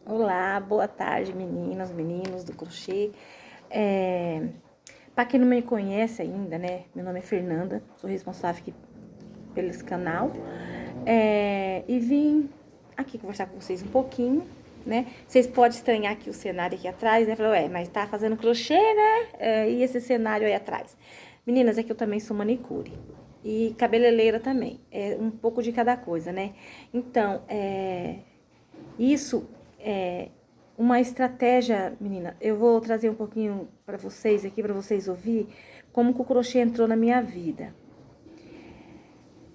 Olá, boa tarde, meninas, meninos do crochê. Para quem não me conhece ainda, né? Meu nome é Fernanda, sou responsável aqui pelo esse canal. E vim aqui conversar com vocês um pouquinho, né? Vocês podem estranhar aqui o cenário aqui atrás, né? Falou, mas tá fazendo crochê, né? E esse cenário aí atrás. Meninas, é que eu também sou manicure. E cabeleireira também. É um pouco de cada coisa, né? Então, isso é uma estratégia, menina. Eu vou trazer um pouquinho para vocês aqui, para vocês ouvir como que o crochê entrou na minha vida.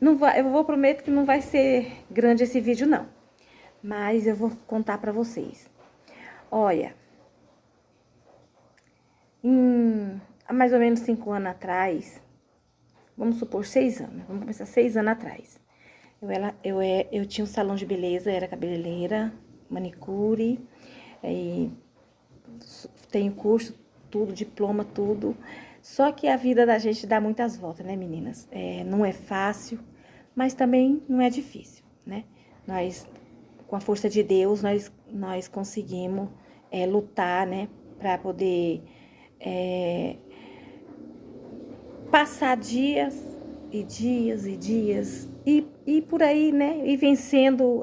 Não vai, eu vou prometo que não vai ser grande esse vídeo não, mas eu vou contar para vocês. Olha, há mais ou menos 5 anos atrás, vamos supor 6 anos, vamos começar 6 anos atrás. Eu tinha um salão de beleza, era cabeleireira, manicure, e tenho curso, tudo, diploma, tudo. Só que a vida da gente dá muitas voltas, né, meninas? Não é fácil, mas também não é difícil, né? Nós, com a força de Deus, nós conseguimos lutar, né, para poder passar dias e dias e dias e por aí, né? E vencendo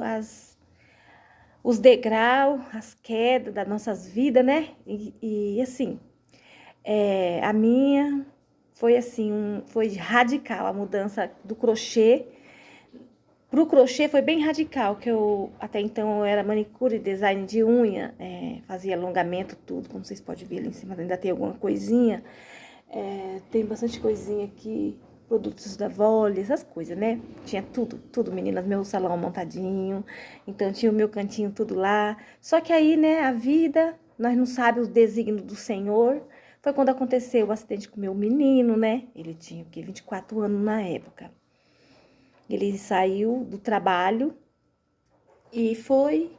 os degraus, as quedas das nossas vidas, né? E assim, a minha foi assim, foi radical a mudança do crochê. Pro crochê foi bem radical, que eu até então eu era manicure, design de unha, fazia alongamento, tudo, como vocês podem ver ali em cima, ainda tem alguma coisinha. Tem bastante coisinha aqui, produtos da Vole, essas coisas, né? Tinha tudo, tudo, meninas, meu salão montadinho, então tinha o meu cantinho tudo lá. Só que aí, né, a vida, nós não sabemos o desígnio do Senhor. Foi quando aconteceu o acidente com o meu menino, né? Ele tinha, o quê? 24 anos na época. Ele saiu do trabalho e foi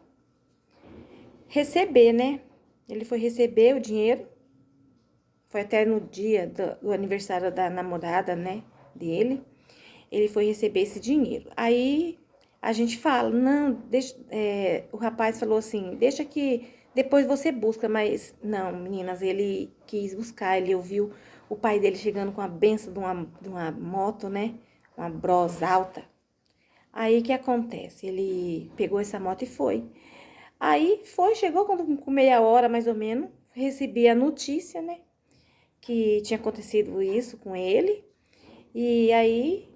receber, né? Ele foi receber o dinheiro. Foi até no dia do aniversário da namorada, né, dele. Ele foi receber esse dinheiro. Aí a gente fala, não, deixa, o rapaz falou assim, deixa que depois você busca, mas não, meninas, ele quis buscar, ele ouviu o pai dele chegando com a benção de uma moto, né, uma Bros alta. Aí, o que acontece? Ele pegou essa moto e foi. Aí, chegou com meia hora, mais ou menos, recebi a notícia, né, que tinha acontecido isso com ele. E aí,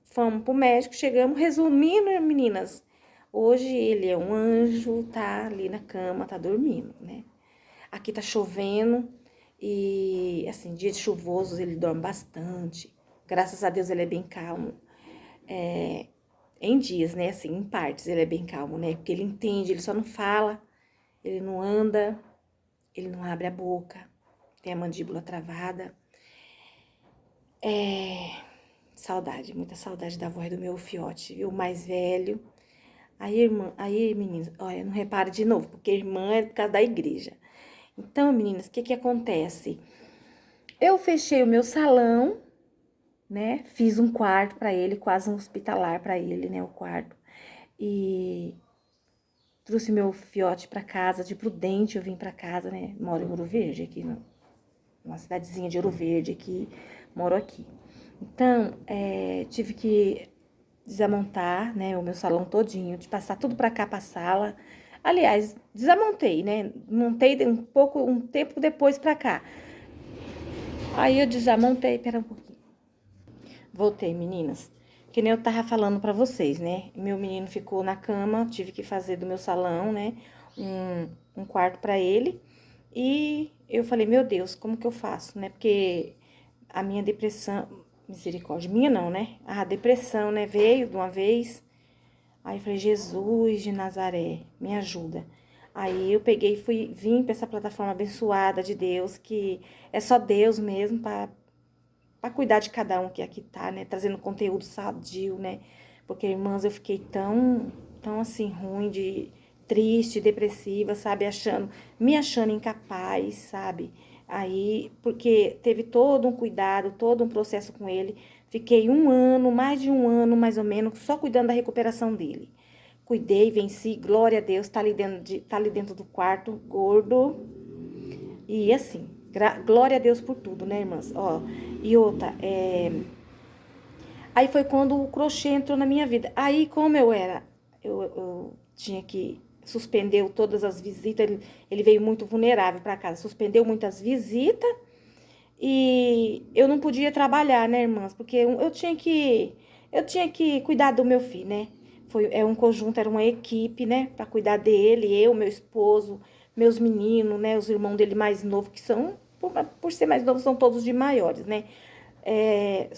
fomos pro médico, chegamos, resumindo, meninas, hoje ele é um anjo, tá ali na cama, tá dormindo, né? Aqui tá chovendo e, assim, dias chuvosos ele dorme bastante. Graças a Deus ele é bem calmo. Em dias, né, assim, em partes ele é bem calmo, né? Porque ele entende, ele só não fala, ele não anda, ele não abre a boca, tem a mandíbula travada. Saudade, muita saudade da voz do meu fiote, viu? Mais velho. Aí, meninas, olha, não repare de novo, porque irmã é por causa da igreja. Então, meninas, o que que acontece? Eu fechei o meu salão, né? Fiz um quarto para ele, quase um hospitalar para ele, né? O quarto. E trouxe meu fiote para casa, de Prudente eu vim para casa, né? Moro em Ouro Verde, aqui numa cidadezinha de Ouro Verde, aqui, moro aqui. Então, tive que desamontar, né, o meu salão todinho, de passar tudo pra cá, pra sala. Aliás, desamontei, né, montei um tempo depois pra cá. Aí eu desamontei, pera um pouquinho. Voltei, meninas. Que nem eu tava falando pra vocês, né, meu menino ficou na cama, tive que fazer do meu salão, né, um quarto pra ele. E eu falei, meu Deus, como que eu faço, né, porque a minha depressão, misericórdia, minha não, né, a depressão, né, veio de uma vez. Aí eu falei, Jesus de Nazaré, me ajuda. Aí eu peguei e vim para essa plataforma abençoada de Deus, que é só Deus mesmo para cuidar de cada um que aqui tá, né? Trazendo conteúdo sadio, né? Porque, irmãs, eu fiquei tão assim, ruim, triste, depressiva, sabe? Me achando incapaz, sabe? Aí, porque teve todo um cuidado, todo um processo com ele. Fiquei um ano, mais de um ano, mais ou menos, só cuidando da recuperação dele. cuidei, venci, glória a Deus, tá ali dentro do quarto, gordo. E assim, glória a Deus por tudo, né, irmãs? Ó, e outra, aí foi quando o crochê entrou na minha vida. Aí, como eu tinha que suspendeu todas as visitas, ele veio muito vulnerável para casa, suspendeu muitas visitas e eu não podia trabalhar, né, irmãs? Porque eu tinha que cuidar do meu filho, né? É um conjunto, era uma equipe, né, para cuidar dele, eu, meu esposo, meus meninos, né, os irmãos dele mais novos, que são, por ser mais novos, são todos de maiores, né? É,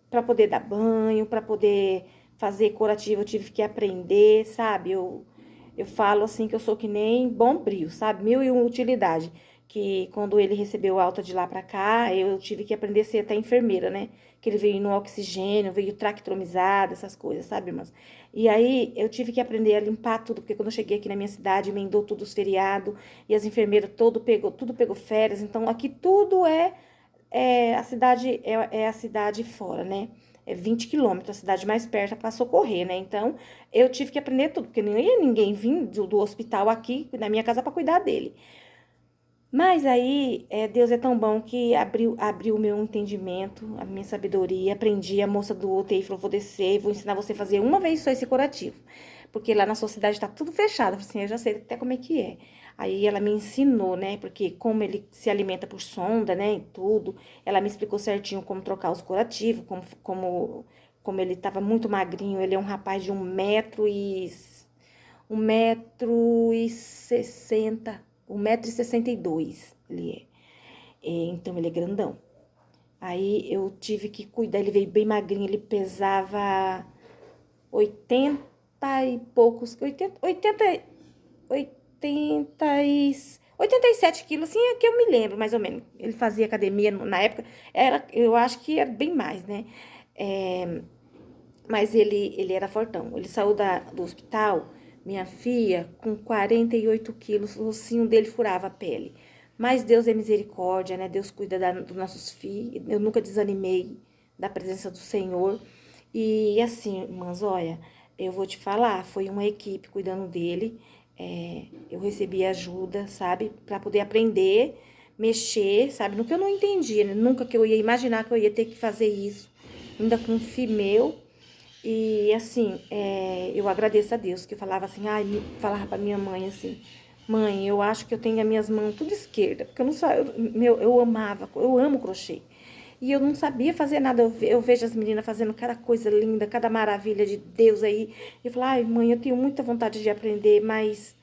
para poder dar banho, para poder fazer curativo, eu tive que aprender, sabe? Eu falo assim que eu sou que nem Bombril, sabe? Mil e uma utilidade. Que quando ele recebeu alta de lá pra cá, eu tive que aprender a ser até enfermeira, né? Que ele veio no oxigênio, veio tractromizado, essas coisas, sabe, irmãs? E aí eu tive que aprender a limpar tudo, porque quando eu cheguei aqui na minha cidade, emendou tudo os feriados, e as enfermeiras tudo pegou férias, então aqui tudo a cidade é a cidade fora, né? É 20 quilômetros, a cidade mais perto para socorrer, né? Então, eu tive que aprender tudo, porque não ia ninguém vir do hospital aqui na minha casa para cuidar dele. Mas aí, Deus é tão bom que abriu o meu entendimento, a minha sabedoria. Aprendi, a moça do UTI falou, vou descer, vou ensinar você a fazer uma vez só esse curativo. Porque lá na sua cidade tá tudo fechado. Eu falei assim, eu já sei até como é que é. Aí ela me ensinou, né? Porque como ele se alimenta por sonda, né? E tudo. Ela me explicou certinho como trocar os curativos, como ele tava muito magrinho. Ele é um rapaz de 1,60 m, 1,62 m ele é. Então ele é grandão. Aí eu tive que cuidar, ele veio bem magrinho, ele pesava 80 e poucos, 87 quilos, assim é que eu me lembro, mais ou menos. Ele fazia academia na época, eu acho que era bem mais, né? Mas ele era fortão. Ele saiu do hospital, minha filha, com 48 quilos, o ossinho dele furava a pele. Mas Deus é misericórdia, né? Deus cuida dos nossos filhos. Eu nunca desanimei da presença do Senhor. E assim, irmãs, olha, eu vou te falar, foi uma equipe cuidando dele. Eu recebi ajuda, sabe? Para poder aprender, mexer, sabe? No que eu não entendia, né? Nunca que eu ia imaginar que eu ia ter que fazer isso. Ainda com um filho meu. E assim, eu agradeço a Deus, que eu falava assim, falava pra minha mãe assim, mãe, eu acho que eu tenho as minhas mãos tudo esquerda, porque eu não sabia, eu amo crochê. E eu não sabia fazer nada, eu vejo as meninas fazendo cada coisa linda, cada maravilha de Deus aí. E eu falo, ai mãe, eu tenho muita vontade de aprender, mas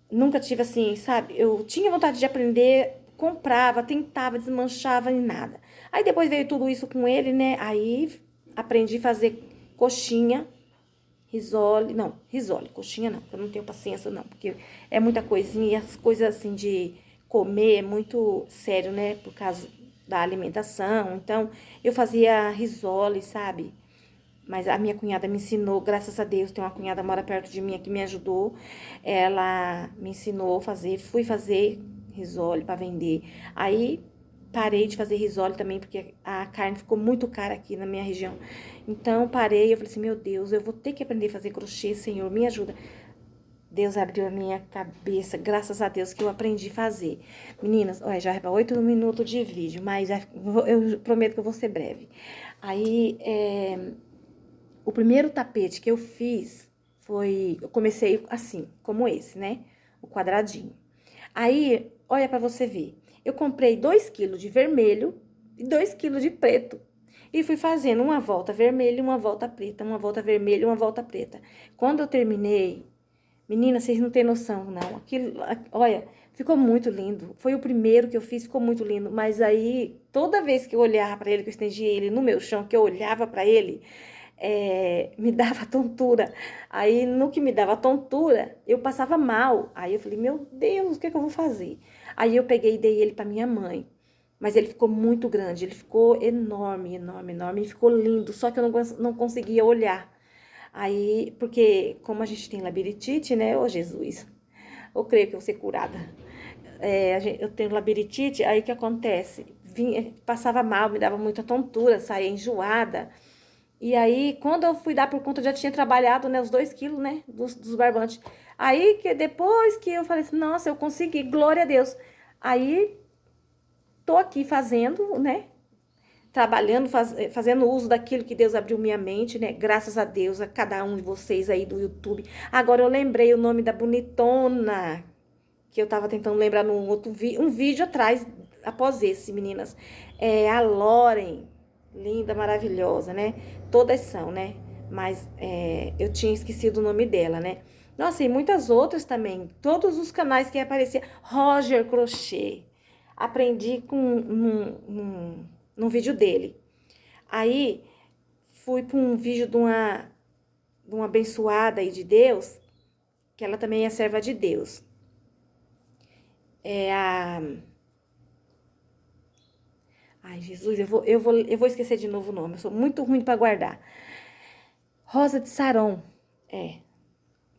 nunca tive assim, sabe? Eu tinha vontade de aprender, comprava, tentava, desmanchava e nada. Aí depois veio tudo isso com ele, né? Aí aprendi a fazer coxinha, risole, coxinha não, eu não tenho paciência não, porque é muita coisinha e as coisas assim de comer é muito sério, né? Por causa da alimentação. Então, eu fazia risole, sabe? Mas a minha cunhada me ensinou, graças a Deus, tem uma cunhada que mora perto de mim que me ajudou. Ela me ensinou a fazer, fui fazer risole para vender. Aí parei de fazer risole também, porque a carne ficou muito cara aqui na minha região. Então parei, eu falei assim, meu Deus, eu vou ter que aprender a fazer crochê, Senhor, me ajuda. Deus abriu a minha cabeça, graças a Deus que eu aprendi a fazer. Meninas, olha, já é para 8 minutos de vídeo, mas eu prometo que eu vou ser breve. Aí, o primeiro tapete que eu fiz eu comecei assim, como esse, né? O quadradinho. Aí, olha pra você ver. Eu comprei 2 quilos de vermelho e 2 quilos de preto. E fui fazendo uma volta vermelha, uma volta preta, uma volta vermelha, uma volta preta. Quando eu terminei, menina, vocês não têm noção, não. Olha, ficou muito lindo. Foi o primeiro que eu fiz, ficou muito lindo. Mas aí, toda vez que eu olhava pra ele, que eu estendia ele no meu chão, que eu olhava pra ele, me dava tontura. Aí, no que me dava tontura, eu passava mal. Aí eu falei, meu Deus, o que é que eu vou fazer? Aí eu peguei e dei ele pra minha mãe. Mas ele ficou muito grande, ele ficou enorme, enorme, enorme, e ficou lindo, só que eu não conseguia olhar. Aí, porque como a gente tem labirintite, né, ô Jesus, eu creio que eu vou ser curada. Eu tenho labirintite, aí o que acontece? Passava mal, me dava muita tontura, saía enjoada. E aí, quando eu fui dar por conta, eu já tinha trabalhado, né, os 2 quilos, né, dos barbantes. Aí, que depois que eu falei assim, nossa, eu consegui, glória a Deus. Aí, tô aqui fazendo, né, trabalhando, fazendo uso daquilo que Deus abriu minha mente, né, graças a Deus, a cada um de vocês aí do YouTube. Agora, eu lembrei o nome da bonitona, que eu tava tentando lembrar num outro um vídeo atrás, após esse, meninas. É a Lauren, linda, maravilhosa, né? Todas são, né? Mas eu tinha esquecido o nome dela, né? Nossa, e muitas outras também. Todos os canais que aparecia. Roger Crochê. Aprendi num vídeo dele. Aí, fui para um vídeo de uma abençoada aí de Deus, que ela também é serva de Deus. É a... Ai, Jesus, eu vou esquecer de novo o nome. Eu sou muito ruim para guardar. Rosa de Saron. É.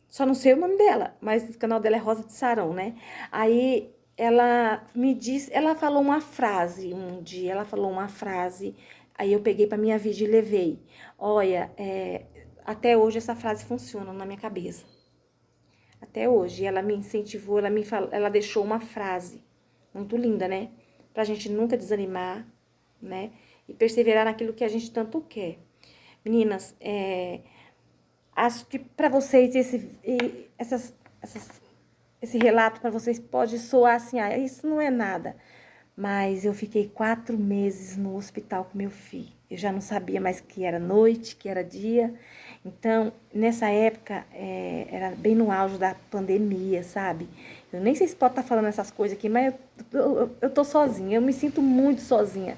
Só não sei o nome dela, mas o canal dela é Rosa de Saron, né? Aí ela me disse, ela falou uma frase um dia, ela falou uma frase, aí eu peguei para minha vida e levei. Olha, até hoje essa frase funciona na minha cabeça. Até hoje, ela me incentivou, ela deixou uma frase muito linda, né? Pra gente nunca desanimar, né? E perseverar naquilo que a gente tanto quer. Meninas, acho que pra vocês esse relato pra vocês pode soar assim, isso não é nada. Mas eu fiquei 4 meses no hospital com meu filho. Eu já não sabia mais que era noite, que era dia. Então, nessa época, era bem no auge da pandemia, sabe? Eu nem sei se pode estar falando essas coisas aqui, mas eu tô sozinha. Eu me sinto muito sozinha.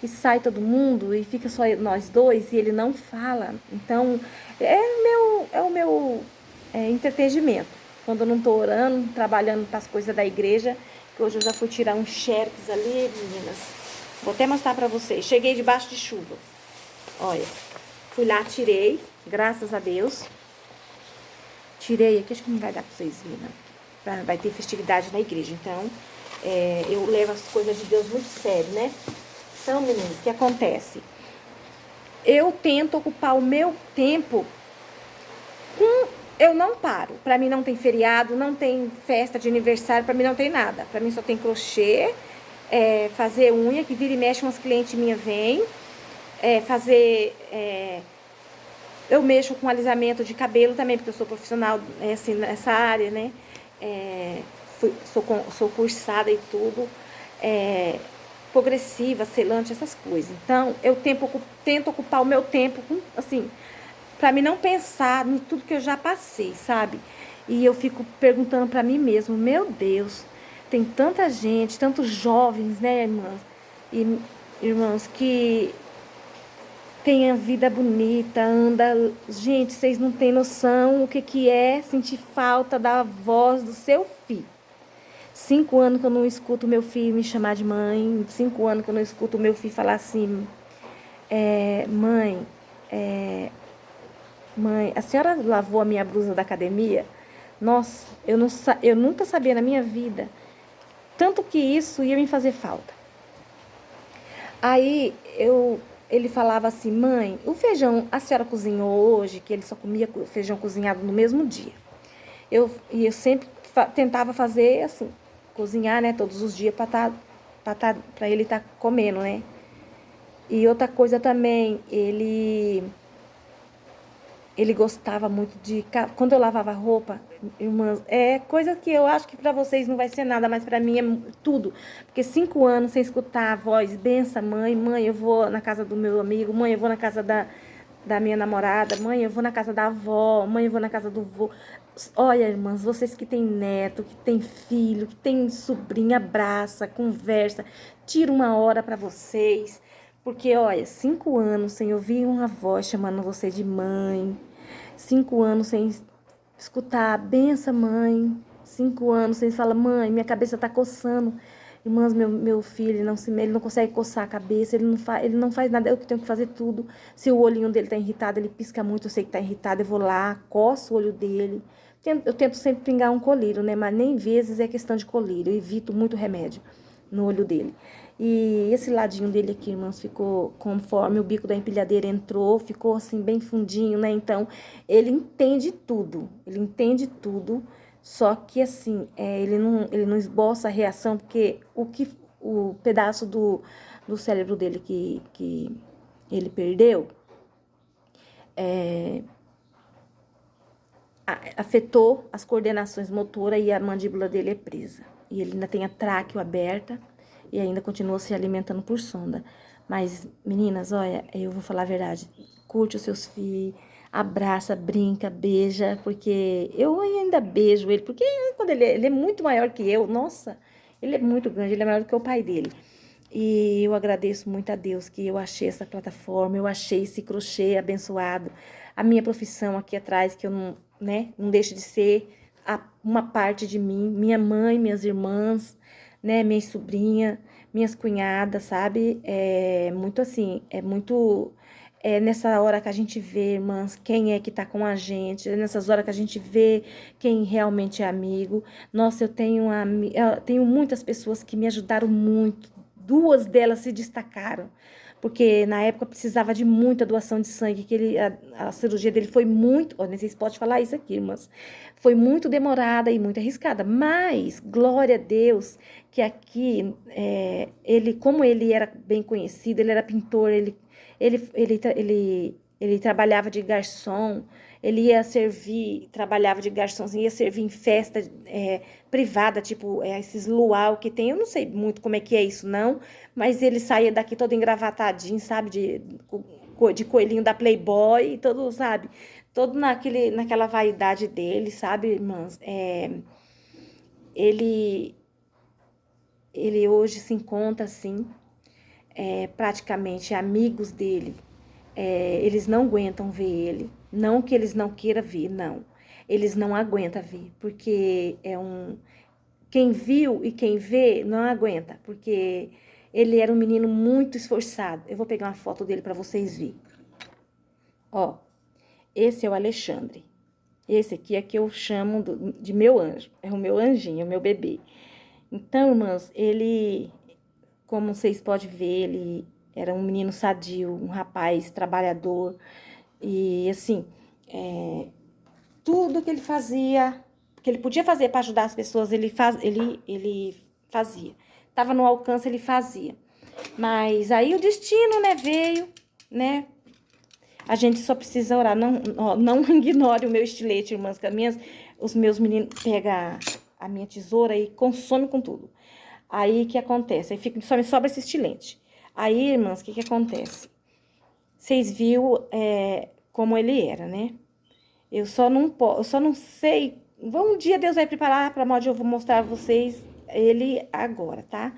Que sai todo mundo e fica só nós dois e ele não fala. Então, é o meu entretenimento. Quando eu não tô orando, trabalhando para as coisas da igreja, que hoje eu já fui tirar uns xerox ali, meninas. Vou até mostrar para vocês. Cheguei debaixo de chuva. Olha, fui lá, tirei, graças a Deus. Tirei aqui, acho que não vai dar para vocês verem, não. Vai ter festividade na igreja, então eu levo as coisas de Deus muito sério, né? Então, meninas, o que acontece? Eu tento ocupar o meu tempo eu não paro. Pra mim não tem feriado, não tem festa de aniversário, pra mim não tem nada. Pra mim só tem crochê, fazer unha, que vira e mexe, umas clientes minhas vêm, fazer... eu mexo com alisamento de cabelo também, porque eu sou profissional assim, nessa área, né? Sou cursada e tudo. Progressiva, selante, essas coisas. Então, eu tento ocupar o meu tempo, assim, pra mim não pensar em tudo que eu já passei, sabe? E eu fico perguntando pra mim mesmo, meu Deus, tem tanta gente, tantos jovens, né, irmãs? E irmãos, que tem a vida bonita, anda... Gente, vocês não têm noção o que é sentir falta da voz do seu filho. 5 anos que eu não escuto meu filho me chamar de mãe. 5 anos que eu não escuto meu filho falar assim, mãe, mãe, a senhora lavou a minha blusa da academia? Nossa, eu nunca sabia na minha vida tanto que isso ia me fazer falta. Aí ele falava assim, mãe, o feijão a senhora cozinhou hoje, que ele só comia feijão cozinhado no mesmo dia. Eu sempre tentava fazer assim, cozinhar, né, todos os dias para ele estar comendo, né? E outra coisa também, ele gostava muito de... Quando eu lavava roupa, irmãs, coisa que eu acho que pra vocês não vai ser nada, mas pra mim é tudo. Porque 5 anos sem escutar a voz, benção, mãe, eu vou na casa do meu amigo, mãe, eu vou na casa da minha namorada, mãe, eu vou na casa da avó, mãe, eu vou na casa do vô. Olha, irmãs, vocês que têm neto, que têm filho, que têm sobrinha, abraça, conversa, tira uma hora pra vocês. Porque, olha, 5 anos sem ouvir uma voz chamando você de mãe, 5 anos sem escutar, benção, mãe, 5 anos sem falar, mãe, minha cabeça tá coçando. Irmãs, meu filho, ele não consegue coçar a cabeça, ele não faz nada, eu que tenho que fazer tudo. Se o olhinho dele tá irritado, ele pisca muito, eu sei que tá irritado, eu vou lá, coço o olho dele. Eu tento sempre pingar um colírio, né? Mas nem vezes é questão de colírio, eu evito muito remédio. no olho dele. E esse ladinho dele aqui, irmãos, ficou conforme o bico da empilhadeira entrou, ficou assim bem fundinho, né? Então, ele entende tudo, só que assim, ele não esboça a reação, porque o pedaço do cérebro dele que ele perdeu, afetou as coordenações motoras e a mandíbula dele é presa. E ele ainda tem a tráqueo aberta e ainda continua se alimentando por sonda. Mas, meninas, olha, eu vou falar a verdade. Curte os seus filhos, abraça, brinca, beija, porque eu ainda beijo ele, porque quando ele é muito maior que eu, nossa, ele é muito grande, ele é maior do que o pai dele. E eu agradeço muito a Deus que eu achei essa plataforma, eu achei esse crochê abençoado, a minha profissão aqui atrás, que eu não, né, não deixo de ser uma parte de mim, minha mãe, minhas irmãs, né, minha sobrinha, minhas cunhadas, sabe? É muito assim, nessa hora que a gente vê, irmãs, quem é que tá com a gente, é nessas horas que a gente vê quem realmente é amigo. Nossa, eu tenho muitas pessoas que me ajudaram muito. Duas delas se destacaram, porque na época precisava de muita doação de sangue, a cirurgia dele foi muito, nem sei se pode falar isso aqui, mas foi muito demorada e muito arriscada, mas glória a Deus que aqui, como ele era bem conhecido, ele era pintor, ele trabalhava de garçom, ele ia servir, trabalhava de garçomzinho, ia servir em festa privada, tipo esses luau que tem, eu não sei muito como é que é isso, não, mas ele saía daqui todo engravatadinho, sabe, de coelhinho da Playboy, todo, sabe, todo naquela vaidade dele, sabe, irmãs? Ele, ele hoje se encontra, assim, praticamente amigos dele, eles não aguentam ver ele. Não que eles não queiram ver, não. Eles não aguentam ver, porque quem viu e quem vê não aguenta, porque ele era um menino muito esforçado. Eu vou pegar uma foto dele para vocês verem. Ó, esse é o Alexandre. Esse aqui é que eu chamo de meu anjo. É o meu anjinho, o meu bebê. Então, irmãs, como vocês podem ver, ele era um menino sadio, um rapaz trabalhador. E, assim, tudo que ele fazia, que ele podia fazer para ajudar as pessoas, ele fazia. Tava no alcance, ele fazia. Mas aí o destino, né, veio, né? A gente só precisa orar. Não ignore o meu estilete, irmãs, que os meus meninos pegam a minha tesoura e consomem com tudo. Aí, o que acontece? Aí só me sobra esse estilete. Aí, irmãs, o que acontece? Vocês viram como ele era, né? Eu só não sei. Um dia Deus vai preparar para onde eu vou mostrar a vocês ele agora, tá?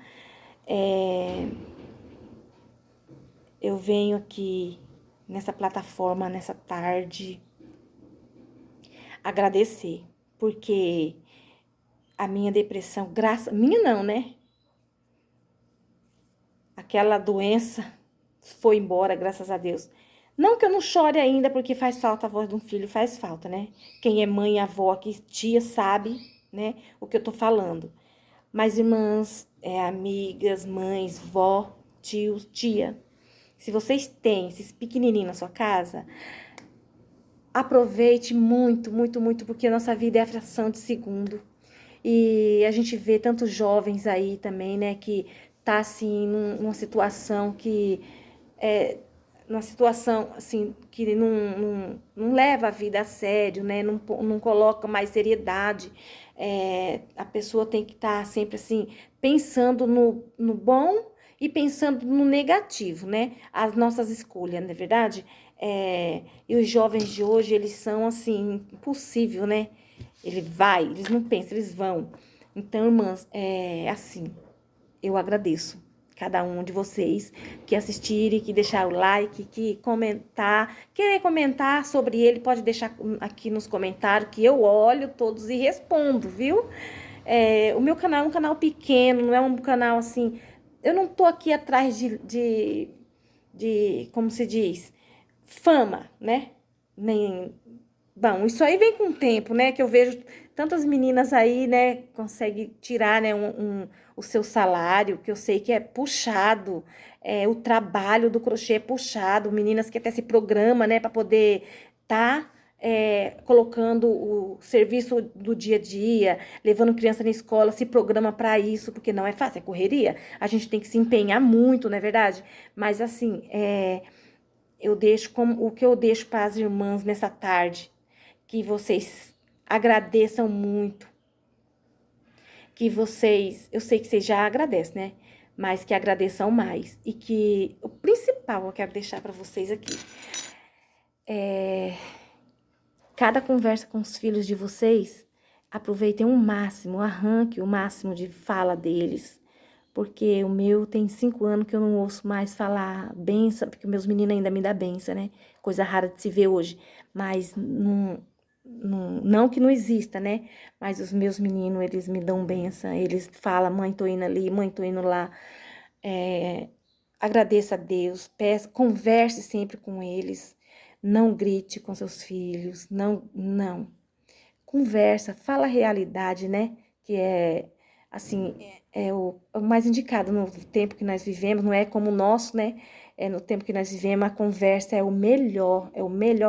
Eu venho aqui nessa plataforma, nessa tarde, agradecer, porque a minha depressão, minha não, né? Aquela doença foi embora, graças a Deus. Não que eu não chore ainda, porque faz falta a voz de um filho, faz falta, né? Quem é mãe, avó aqui, tia, sabe, né? O que eu tô falando. Mas irmãs, amigas, mães, vó, tios, tia, se vocês têm esses pequenininhos na sua casa, aproveite muito, muito, muito, porque a nossa vida é a fração de segundo. E a gente vê tantos jovens aí também, né, que tá assim numa situação assim, que não leva a vida a sério, né, não coloca mais seriedade. A pessoa tem que estar sempre assim, pensando no bom e pensando no negativo, né, as nossas escolhas, não é verdade? E os jovens de hoje, eles são assim, impossível, né? Eles não pensam, eles vão. Então, irmãs, assim, eu agradeço cada um de vocês que assistirem, que deixar o like, que comentar. Querer comentar sobre ele, pode deixar aqui nos comentários, que eu olho todos e respondo, viu? O meu canal é um canal pequeno, não é um canal assim... Eu não tô aqui atrás como se diz, fama, né? Nem... Bom, isso aí vem com o tempo, né? Que eu vejo tantas meninas aí, né, conseguem tirar, né, o seu salário, que eu sei que é puxado, o trabalho do crochê é puxado, meninas que até se programam, né, para poder tá colocando o serviço do dia a dia, levando criança na escola, se programa para isso, porque não é fácil, é correria. A gente tem que se empenhar muito, não é verdade? Mas assim, eu deixo como o que eu deixo para as irmãs nessa tarde, que vocês agradeçam muito, que vocês, eu sei que vocês já agradecem, né? Mas que agradeçam mais e que o principal eu quero deixar para vocês aqui cada conversa com os filhos de vocês, aproveitem o máximo, arranque o máximo de fala deles. Porque o meu tem 5 anos que eu não ouço mais falar benção, porque meus meninos ainda me dão benção, né? Coisa rara de se ver hoje. Mas não que não exista, né? Mas os meus meninos, eles me dão benção. Eles falam, mãe, tô indo ali, mãe, tô indo lá. Agradeça a Deus, peça, converse sempre com eles. Não grite com seus filhos, não. Conversa, fala a realidade, né? Que assim, é o mais indicado no tempo que nós vivemos, não é como o nosso, né? No tempo que nós vivemos, a conversa é o melhor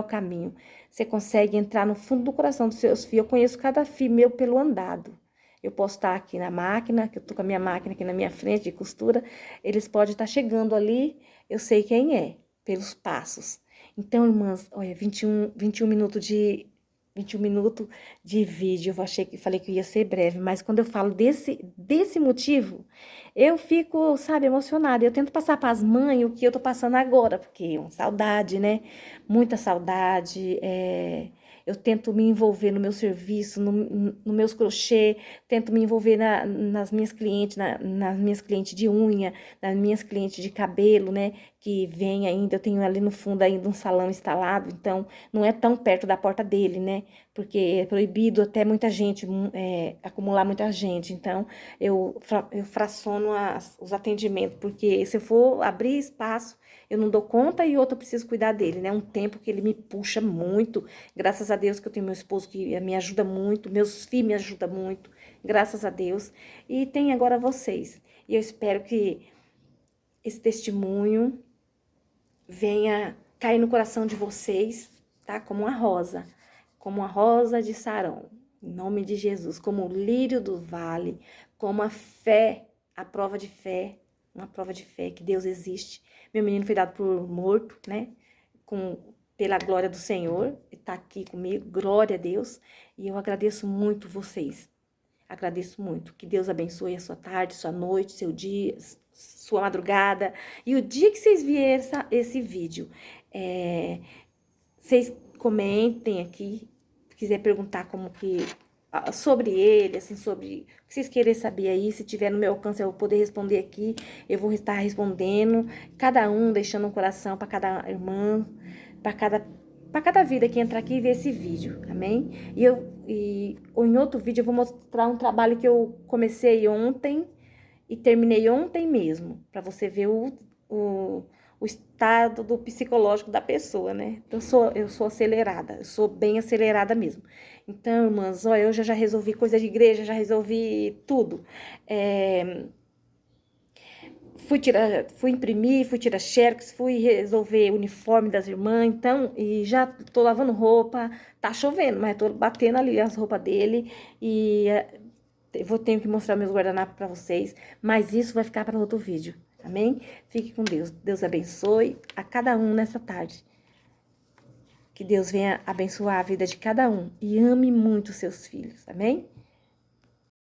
caminho. Você consegue entrar no fundo do coração dos seus filhos. Eu conheço cada filho meu pelo andado. Eu posso estar aqui na máquina, que eu tô com a minha máquina aqui na minha frente de costura, eles podem estar chegando ali, eu sei quem é, pelos passos. Então, irmãs, olha, 21 minutos de vídeo. Falei que ia ser breve, mas quando eu falo desse motivo, eu fico, sabe, emocionada. Eu tento passar para as mães o que eu tô passando agora, porque saudade, né? Muita saudade. Eu tento me envolver no meu serviço, no meus crochê, tento me envolver nas minhas clientes, nas minhas clientes de unha, nas minhas clientes de cabelo, né? Que vem ainda, eu tenho ali no fundo ainda um salão instalado, então não é tão perto da porta dele, né? Porque é proibido até muita gente, acumular muita gente. Então, eu fraciono os atendimentos, porque se eu for abrir espaço, eu não dou conta e outro eu preciso cuidar dele, né? Um tempo que ele me puxa muito. Graças a Deus que eu tenho meu esposo que me ajuda muito, meus filhos me ajudam muito, graças a Deus. E tem agora vocês. E eu espero que esse testemunho venha cair no coração de vocês, tá? Como uma rosa de Sarão, em nome de Jesus, como o lírio do vale, como a fé, a prova de fé, uma prova de fé que Deus existe. Meu menino foi dado por morto, né? Pela glória do Senhor, está aqui comigo, glória a Deus, e eu agradeço muito vocês. Agradeço muito. Que Deus abençoe a sua tarde, sua noite, seu dia, sua madrugada. E o dia que vocês vierem esse vídeo, vocês comentem aqui. Se quiser perguntar como que sobre ele, assim, sobre o que vocês querem saber aí. Se tiver no meu alcance, eu vou poder responder aqui. Eu vou estar respondendo. Cada um deixando um coração para cada irmã, para cada vida que entrar aqui e ver esse vídeo, amém? E em outro vídeo eu vou mostrar um trabalho que eu comecei ontem e terminei ontem mesmo, para você ver o estado do psicológico da pessoa, né? Então, eu sou acelerada, eu sou bem acelerada mesmo. Então, irmãs, olha, eu já resolvi coisa de igreja, já resolvi tudo. Fui imprimir, fui tirar xerox, fui resolver o uniforme das irmãs, então, e já tô lavando roupa, tá chovendo, mas tô batendo ali as roupas dele e tenho que mostrar meus guardanapos pra vocês, mas isso vai ficar para outro vídeo, amém? Fique com Deus, Deus abençoe a cada um nessa tarde. Que Deus venha abençoar a vida de cada um e ame muito seus filhos, amém?